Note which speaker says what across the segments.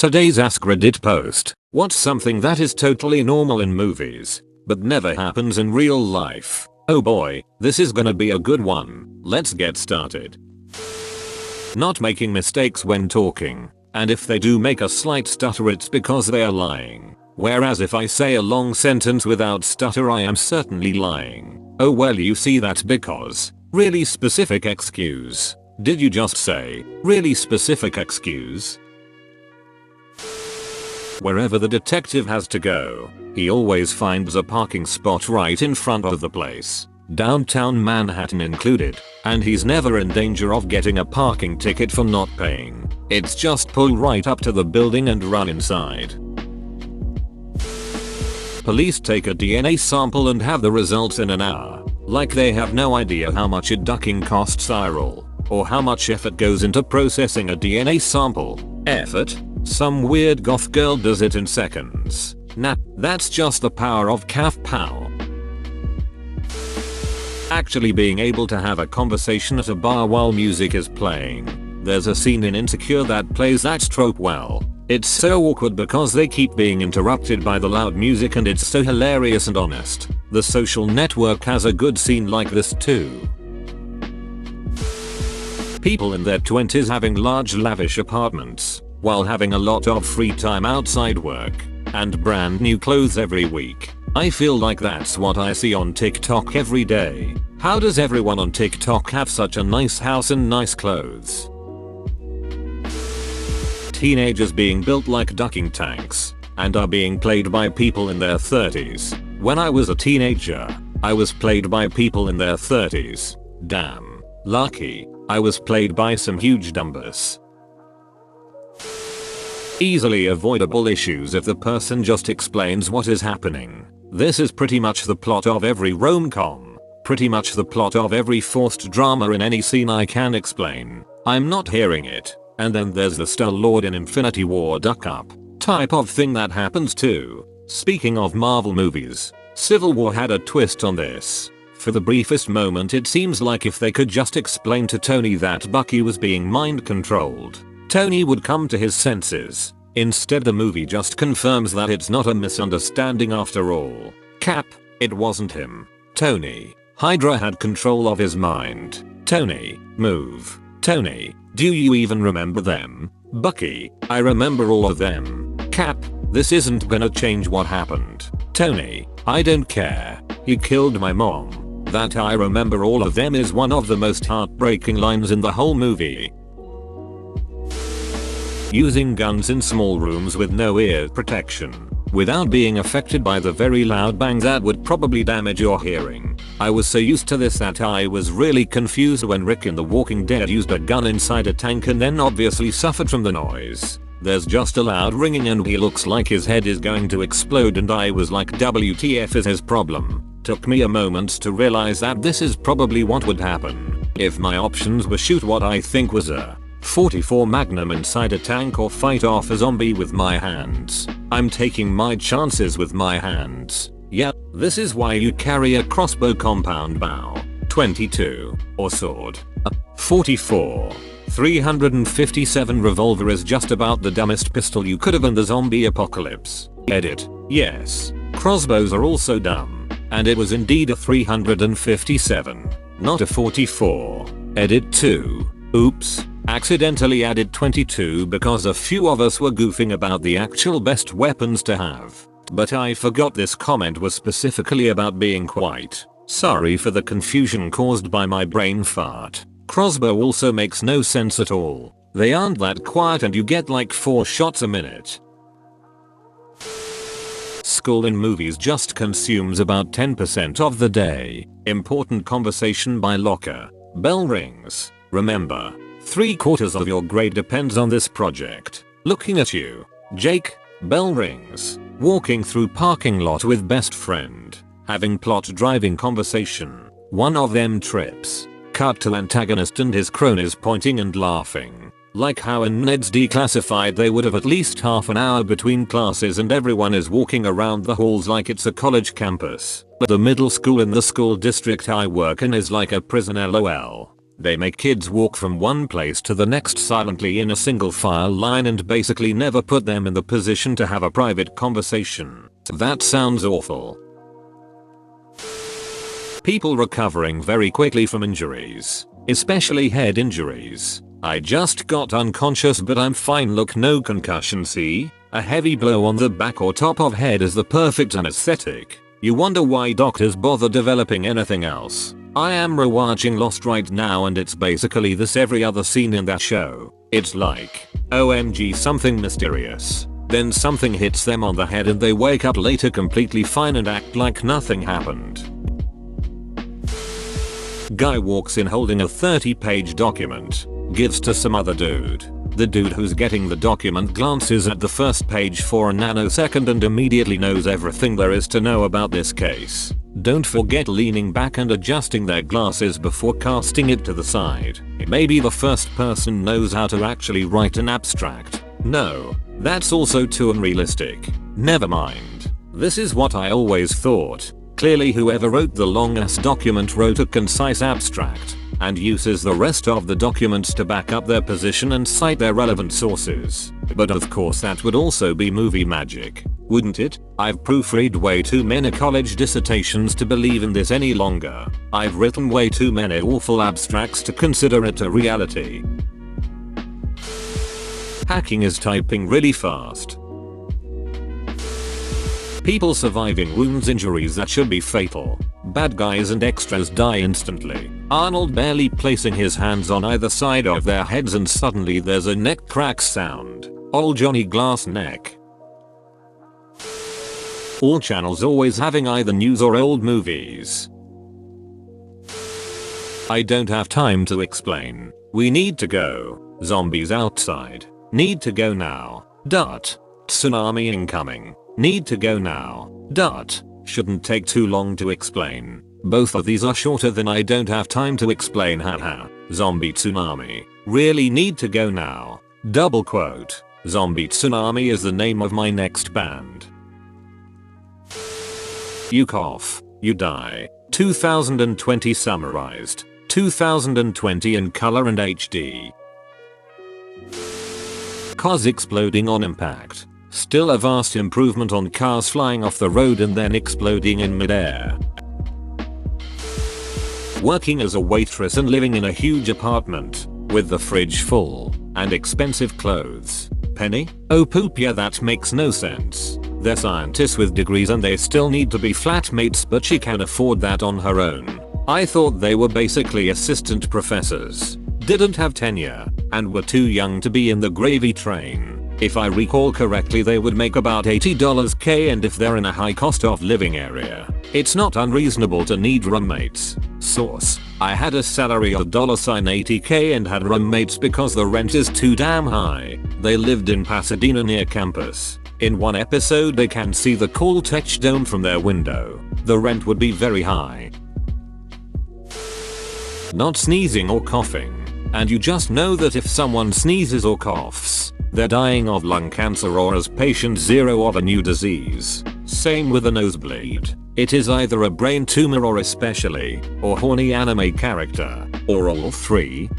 Speaker 1: Today's AskReddit post. What's something that is totally normal in movies, but never happens in real life? Oh boy, this is gonna be a good one. Let's get started. Not making mistakes when talking, and if they do make a slight stutter it's because they are lying. Whereas if I say a long sentence without stutter I am certainly lying. Oh well, you see that's because really specific excuse. Did you just say really specific excuse? Wherever the detective has to go, he always finds a parking spot right in front of the place, downtown Manhattan included, and he's never in danger of getting a parking ticket for not paying. It's just pull right up to the building and run inside. Police take a DNA sample and have the results in an hour, like they have no idea how much a ducking costs IRL, or how much effort goes into processing a DNA sample. Effort? Some weird goth girl does it in seconds. Nah, that's just the power of Caf Pow. Actually being able to have a conversation at a bar while music is playing. There's a scene in Insecure that plays that trope well. It's so awkward because they keep being interrupted by the loud music and it's so hilarious and honest. The Social Network has a good scene like this too. People in their 20s having large lavish apartments, while having a lot of free time outside work, and brand new clothes every week. I feel like that's what I see on TikTok every day. How does everyone on TikTok have such a nice house and nice clothes? Teenagers being built like ducking tanks, and are being played by people in their 30s. When I was a teenager, I was played by people in their 30s. Damn. Lucky, I was played by some huge dumbers. Easily avoidable issues if the person just explains what is happening. This is pretty much the plot of every rom-com. Pretty much the plot of every forced drama in any scene I can explain. I'm not hearing it. And then there's the Star-Lord in Infinity War duck up type of thing that happens too. Speaking of Marvel movies, Civil War had a twist on this. For the briefest moment it seems like if they could just explain to Tony that Bucky was being mind controlled, Tony would come to his senses. Instead the movie just confirms that it's not a misunderstanding after all. Cap, it wasn't him. Tony. Hydra had control of his mind. Tony, move. Tony, do you even remember them? Bucky, I remember all of them. Cap, this isn't gonna change what happened. Tony, I don't care. He killed my mom. That I remember all of them is one of the most heartbreaking lines in the whole movie. Using guns in small rooms with no ear protection, without being affected by the very loud bang that would probably damage your hearing. I was so used to this that I was really confused when Rick in The Walking Dead used a gun inside a tank and then obviously suffered from the noise. There's just a loud ringing and he looks like his head is going to explode and I was like WTF is his problem. Took me a moment to realize that this is probably what would happen if my options were shoot what I think was a .44 Magnum inside a tank or fight off a zombie with my hands. I'm taking my chances with my hands. Yeah, this is why you carry a crossbow compound bow, 22, or sword. A .44. 357 revolver is just about the dumbest pistol you could have in the zombie apocalypse. Edit. Yes, crossbows are also dumb. And it was indeed a 357, not a .44. Edit 2. Oops. Accidentally added 22 because a few of us were goofing about the actual best weapons to have. But I forgot this comment was specifically about being quiet. Sorry for the confusion caused by my brain fart. Crossbow also makes no sense at all. They aren't that quiet and you get like 4 shots a minute. School in movies just consumes about 10% of the day. Important conversation by locker. Bell rings. Remember, 3/4 of your grade depends on this project. Looking at you. Jake. Bell rings. Walking through parking lot with best friend. Having plot driving conversation. One of them trips. Cut to antagonist and his cronies pointing and laughing. Like how in Ned's Declassified they would have at least half an hour between classes and everyone is walking around the halls like it's a college campus. The middle school in the school district I work in is like a prison lol. They make kids walk from one place to the next silently in a single file line and basically never put them in the position to have a private conversation. That sounds awful. People recovering very quickly from injuries, especially head injuries. I just got unconscious but I'm fine, look, no concussion, see? A heavy blow on the back or top of head is the perfect anesthetic. You wonder why doctors bother developing anything else. I am rewatching Lost right now and it's basically this every other scene in that show. It's like, OMG, something mysterious. Then something hits them on the head and they wake up later completely fine and act like nothing happened. Guy walks in holding a 30-page document, gives to some other dude. The dude who's getting the document glances at the first page for a nanosecond and immediately knows everything there is to know about this case. Don't forget leaning back and adjusting their glasses before casting it to the side. Maybe the first person knows how to actually write an abstract. No, that's also too unrealistic. Never mind. This is what I always thought. Clearly whoever wrote the long-ass document wrote a concise abstract and uses the rest of the documents to back up their position and cite their relevant sources. But of course that would also be movie magic, wouldn't it? I've proofread way too many college dissertations to believe in this any longer. I've written way too many awful abstracts to consider it a reality. Hacking is typing really fast. People surviving wounds, injuries that should be fatal. Bad guys and extras die instantly. Arnold barely placing his hands on either side of their heads and suddenly there's a neck crack sound. Old Johnny Glass neck. All channels always having either news or old movies. I don't have time to explain. We need to go. Zombies outside. Need to go now. Tsunami incoming. Need to go now. Shouldn't take too long to explain. Both of these are shorter than I don't have time to explain, haha. Zombie tsunami. Really need to go now. Double quote. Zombie Tsunami is the name of my next band. You cough, you die. 2020 summarized. 2020 in color and HD. Cars exploding on impact. Still a vast improvement on cars flying off the road and then exploding in midair. Working as a waitress and living in a huge apartment with the fridge full and expensive clothes. Penny? Oh poop, yeah, that makes no sense. They're scientists with degrees and they still need to be flatmates, but she can afford that on her own. I thought they were basically assistant professors, didn't have tenure, and were too young to be in the gravy train. If I recall correctly, they would make about $80k, and if they're in a high cost of living area, it's not unreasonable to need roommates. Source: I had a salary of $80k and had roommates because the rent is too damn high. They lived in Pasadena near campus. In one episode they can see the Caltech dome from their window. The rent would be very high. Not sneezing or coughing. And you just know that if someone sneezes or coughs, they're dying of lung cancer or as patient zero of a new disease. Same with a nosebleed. It is either a brain tumor or especially, or horny anime character, or all three.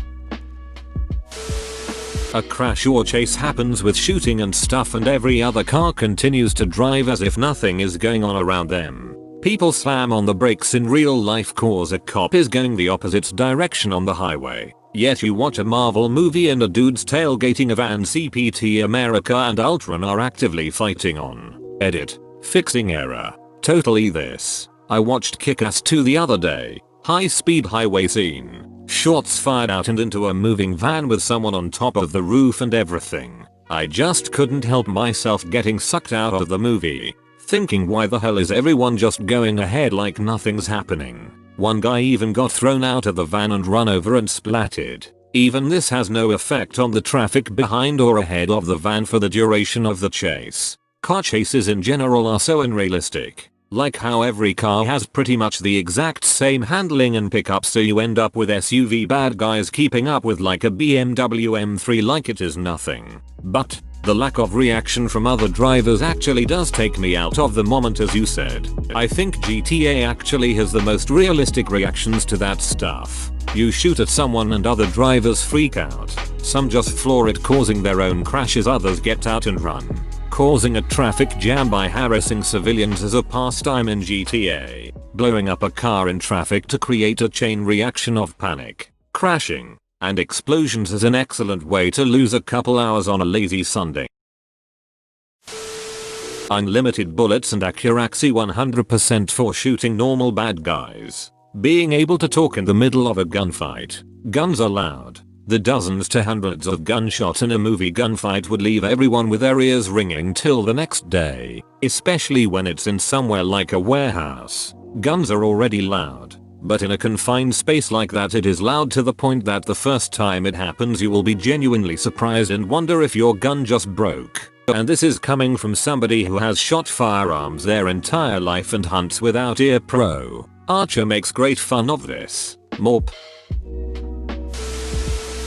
Speaker 1: A crash or chase happens with shooting and stuff and every other car continues to drive as if nothing is going on around them. People slam on the brakes in real life cause a cop is going the opposite direction on the highway. Yet you watch a Marvel movie and a dude's tailgating a van. CPT America and Ultron are actively fighting on. Edit. Fixing error. Totally this. I watched Kick-Ass 2 the other day. High speed highway scene. Shots fired out and into a moving van with someone on top of the roof and everything. I just couldn't help myself getting sucked out of the movie. Thinking, why the hell is everyone just going ahead like nothing's happening? One guy even got thrown out of the van and run over and splatted. Even this has no effect on the traffic behind or ahead of the van for the duration of the chase. Car chases in general are so unrealistic. Like how every car has pretty much the exact same handling and pickup, so you end up with SUV bad guys keeping up with like a BMW M3 like it is nothing. But The lack of reaction from other drivers actually does take me out of the moment, as you said. I think GTA actually has the most realistic reactions to that stuff. You shoot at someone and other drivers freak out. Some just floor it, causing their own crashes, others get out and run. Causing a traffic jam by harassing civilians is a pastime in GTA. Blowing up a car in traffic to create a chain reaction of panic, crashing, and explosions is an excellent way to lose a couple hours on a lazy Sunday. Unlimited bullets and accuracy 100% for shooting normal bad guys. Being able to talk in the middle of a gunfight. Guns are loud. The dozens to hundreds of gunshots in a movie gunfight would leave everyone with their ears ringing till the next day, especially when it's in somewhere like a warehouse. Guns are already loud, but in a confined space like that it is loud to the point that the first time it happens you will be genuinely surprised and wonder if your gun just broke. And this is coming from somebody who has shot firearms their entire life and hunts without ear pro. Archer makes great fun of this. Morp.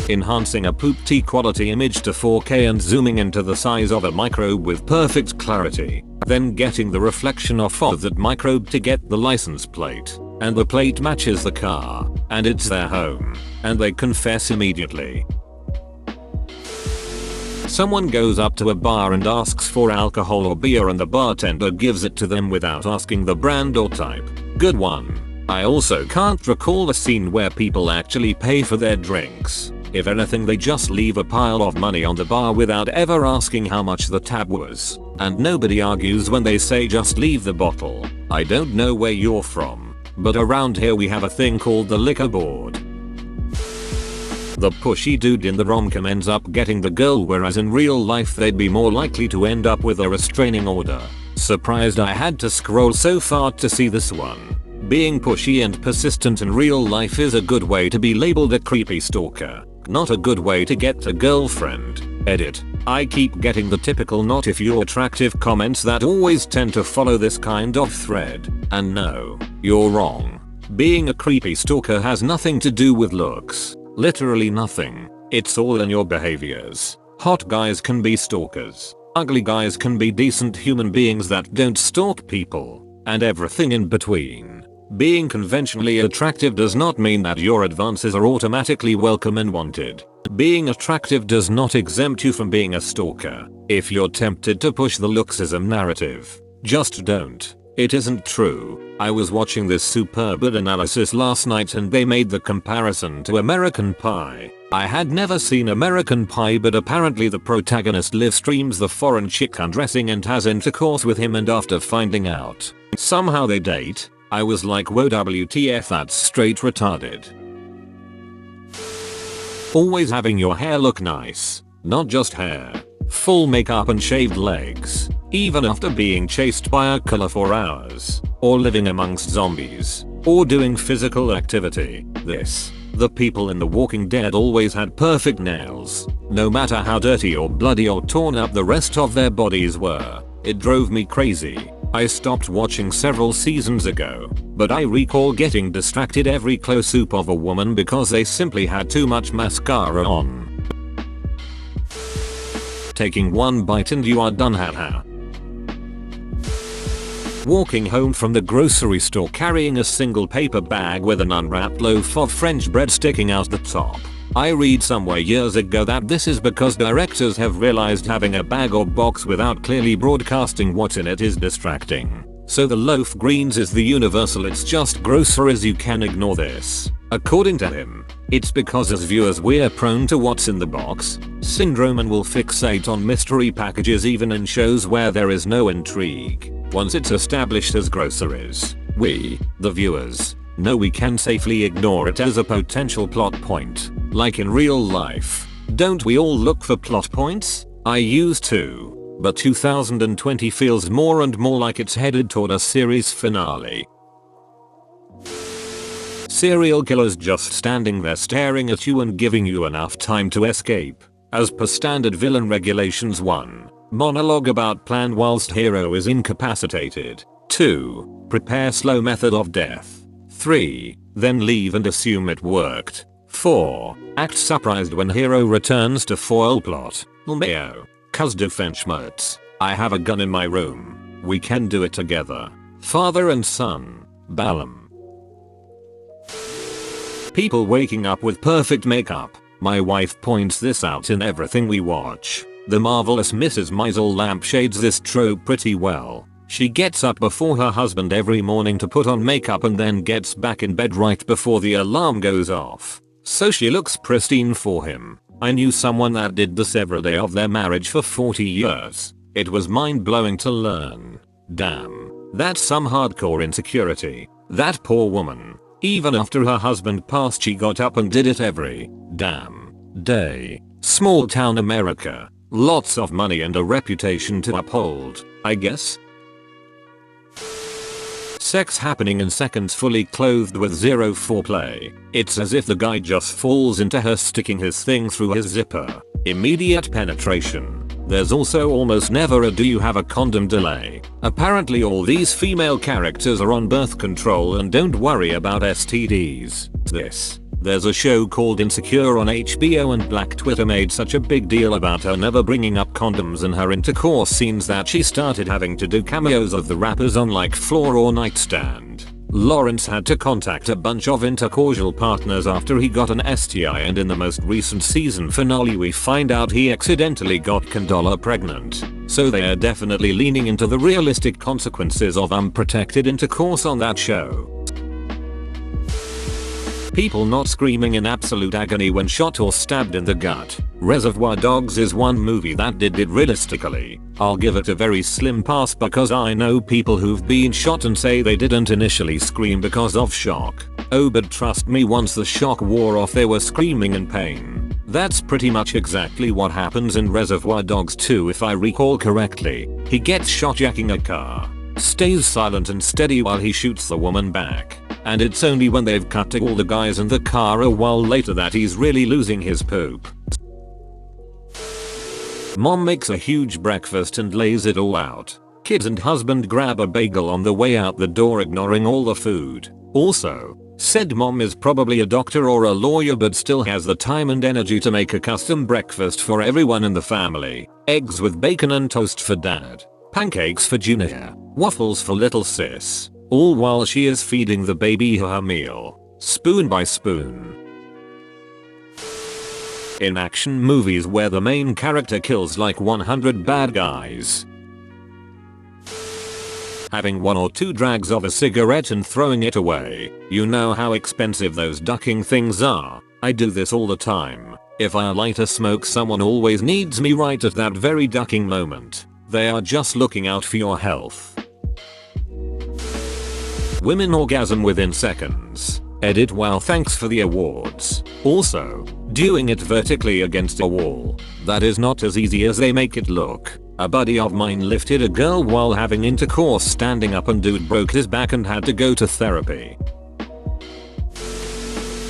Speaker 1: Enhancing a poop-T quality image to 4K and zooming into the size of a microbe with perfect clarity. Then getting the reflection off of that microbe to get the license plate. And the plate matches the car. And it's their home. And they confess immediately. Someone goes up to a bar and asks for alcohol or beer and the bartender gives it to them without asking the brand or type. Good one. I also can't recall a scene where people actually pay for their drinks. If anything, they just leave a pile of money on the bar without ever asking how much the tab was. And nobody argues when they say just leave the bottle. I don't know where you're from, but around here we have a thing called the liquor board. The pushy dude in the rom-com ends up getting the girl, whereas in real life they'd be more likely to end up with a restraining order. Surprised I had to scroll so far to see this one. Being pushy and persistent in real life is a good way to be labeled a creepy stalker. Not a good way to get a girlfriend. Edit. I keep getting the typical "not if you're attractive" comments that always tend to follow this kind of thread. And no, you're wrong. Being a creepy stalker has nothing to do with looks. Literally nothing. It's all in your behaviors. Hot guys can be stalkers. Ugly guys can be decent human beings that don't stalk people. And everything in between. Being conventionally attractive does not mean that your advances are automatically welcome and wanted. Being attractive does not exempt you from being a stalker. If you're tempted to push the looksism narrative, just don't. It isn't true. I was watching this superb analysis last night and they made the comparison to American Pie. I had never seen American Pie, but apparently the protagonist live streams the foreign chick undressing and has intercourse with him, and after finding out, somehow they date. I was like, whoa, WTF, that's straight retarded. Always having your hair look nice. Not just hair. Full makeup and shaved legs. Even after being chased by a killer for hours. Or living amongst zombies. Or doing physical activity. The people in The Walking Dead always had perfect nails. No matter how dirty or bloody or torn up the rest of their bodies were. It drove me crazy. I stopped watching several seasons ago, but I recall getting distracted every close-up of a woman because they simply had too much mascara on. Taking one bite and you are done, haha. Walking home from the grocery store carrying a single paper bag with an unwrapped loaf of French bread sticking out the top. I read somewhere years ago that this is because directors have realized having a bag or box without clearly broadcasting what's in it is distracting. So the loaf greens is the universal "it's just groceries, you can ignore this." According to him, it's because as viewers we're prone to "what's in the box" syndrome and will fixate on mystery packages even in shows where there is no intrigue. Once it's established as groceries, we, the viewers, know we can safely ignore it as a potential plot point. Like in real life. Don't we all look for plot points? I used to. But 2020 feels more and more like it's headed toward a series finale. Serial killers just standing there staring at you and giving you enough time to escape. As per standard villain regulations: 1. Monologue about plan whilst hero is incapacitated. 2. Prepare slow method of death. 3. Then leave and assume it worked. 4. Act surprised when hero returns to foil plot. LMAO. cuz Doofenshmirtz. I have a gun in my room. We can do it together. Father and son. Balam. People waking up with perfect makeup. My wife points this out in everything we watch. The marvelous Mrs. Maisel lampshades this trope pretty well. She gets up before her husband every morning to put on makeup and then gets back in bed right before the alarm goes off. So she looks pristine for him. I knew someone that did this every day of their marriage for 40 years. It was mind-blowing to learn. Damn. That's some hardcore insecurity. That poor woman. Even after her husband passed, she got up and did it every damn day. Small town America. Lots of money and a reputation to uphold, I guess. Sex happening in seconds fully clothed with zero foreplay. It's as if the guy just falls into her sticking his thing through his zipper. Immediate penetration. There's also almost never a "do you have a condom" delay. Apparently all these female characters are on birth control and don't worry about STDs. There's a show called Insecure on HBO and Black Twitter made such a big deal about her never bringing up condoms in her intercourse scenes that she started having to do cameos of the rappers on like Floor or Nightstand. Lawrence had to contact a bunch of intercausal partners after he got an STI, and in the most recent season finale we find out he accidentally got Condola pregnant. So they are definitely leaning into the realistic consequences of unprotected intercourse on that show. People not screaming in absolute agony when shot or stabbed in the gut. Reservoir Dogs is one movie that did it realistically. I'll give it a very slim pass because I know people who've been shot and say they didn't initially scream because of shock. Oh, but trust me, once the shock wore off they were screaming in pain. That's pretty much exactly what happens in Reservoir Dogs 2 if I recall correctly. He gets shot jacking a car. Stays silent and steady while he shoots the woman back. And it's only when they've cut to all the guys in the car a while later that he's really losing his poop. Mom makes a huge breakfast and lays it all out. Kids and husband grab a bagel on the way out the door, ignoring all the food. Also, said mom is probably a doctor or a lawyer but still has the time and energy to make a custom breakfast for everyone in the family. Eggs with bacon and toast for dad. Pancakes for Junior. Waffles for little sis. All while she is feeding the baby her meal. Spoon by spoon. In action movies where the main character kills like 100 bad guys. Having one or two drags of a cigarette and throwing it away. You know how expensive those ducking things are. I do this all the time. If I light a smoke, someone always needs me right at that very ducking moment. They are just looking out for your health. Women orgasm within seconds. Edit wow, thanks for the awards. Also, doing it vertically against a wall. That is not as easy as they make it look. A buddy of mine lifted a girl while having intercourse standing up and dude broke his back and had to go to therapy.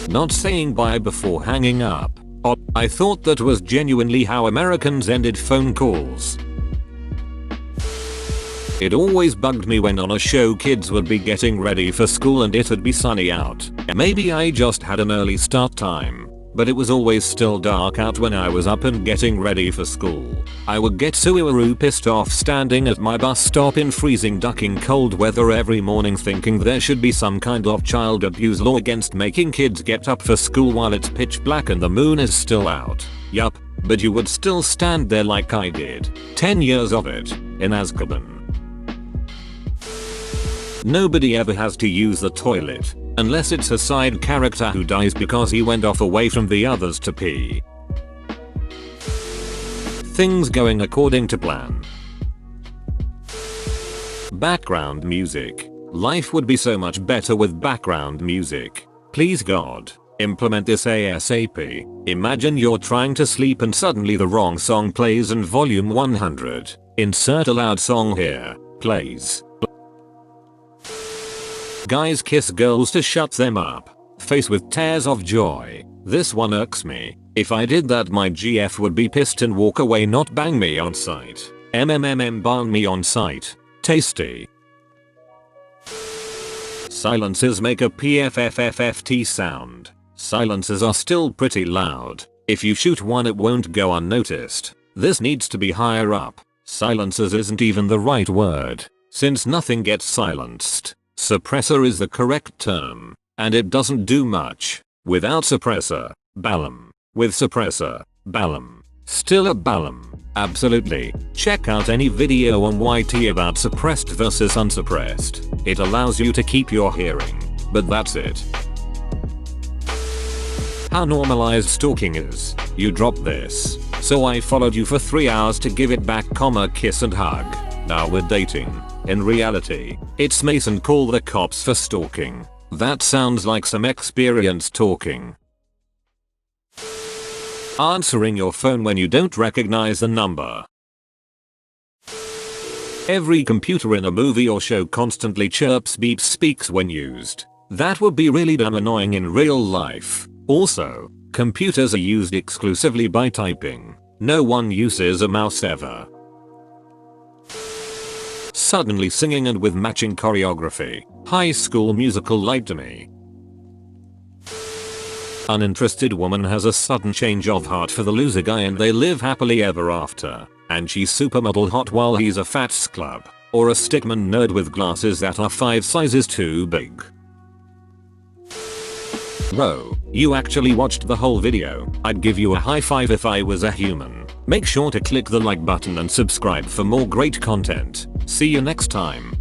Speaker 1: Not saying bye before hanging up. I thought that was genuinely how Americans ended phone calls. It always bugged me when on a show kids would be getting ready for school and it'd be sunny out. Maybe I just had an early start time, but it was always still dark out when I was up and getting ready for school. I would get so pissed off standing at my bus stop in freezing ducking cold weather every morning thinking there should be some kind of child abuse law against making kids get up for school while it's pitch black and the moon is still out. Yup, but you would still stand there like I did. 10 years of it, in Azkaban. Nobody ever has to use the toilet, unless it's a side character who dies because he went off away from the others to pee. Things going according to plan. Background music. Life would be so much better with background music. Please God, implement this ASAP. Imagine you're trying to sleep and suddenly the wrong song plays and volume 100. Insert a loud song here, plays. Guys kiss girls to shut them up. Face with tears of joy. This one irks me. If I did that my GF would be pissed and walk away, not bang me on sight. Ban me on sight. Tasty. Silences make a PFFFFT sound. Silences are still pretty loud. If you shoot one it won't go unnoticed. This needs to be higher up. Silencers isn't even the right word, since nothing gets silenced. Suppressor is the correct term, and it doesn't do much. Without suppressor, Balam. With suppressor, Balam. Still a Balam. Absolutely. Check out any video on YT about suppressed versus unsuppressed. It allows you to keep your hearing. But that's it. How normalized stalking is. You dropped this. So I followed you for 3 hours to give it back, kiss and hug. Now we're dating. In reality, it's Mason call the cops for stalking. That sounds like some experienced talking. Answering your phone when you don't recognize the number. Every computer in a movie or show constantly chirps, beeps, speaks when used. That would be really damn annoying in real life. Also, computers are used exclusively by typing. No one uses a mouse ever. Suddenly singing and with matching choreography. High School Musical lied to me. Uninterested woman has a sudden change of heart for the loser guy and they live happily ever after. And she's supermodel hot while he's a fat schlub. Or a stickman nerd with glasses that are 5 sizes too big. Bro, you actually watched the whole video. I'd give you a high five if I was a human. Make sure to click the like button and subscribe for more great content. See you next time.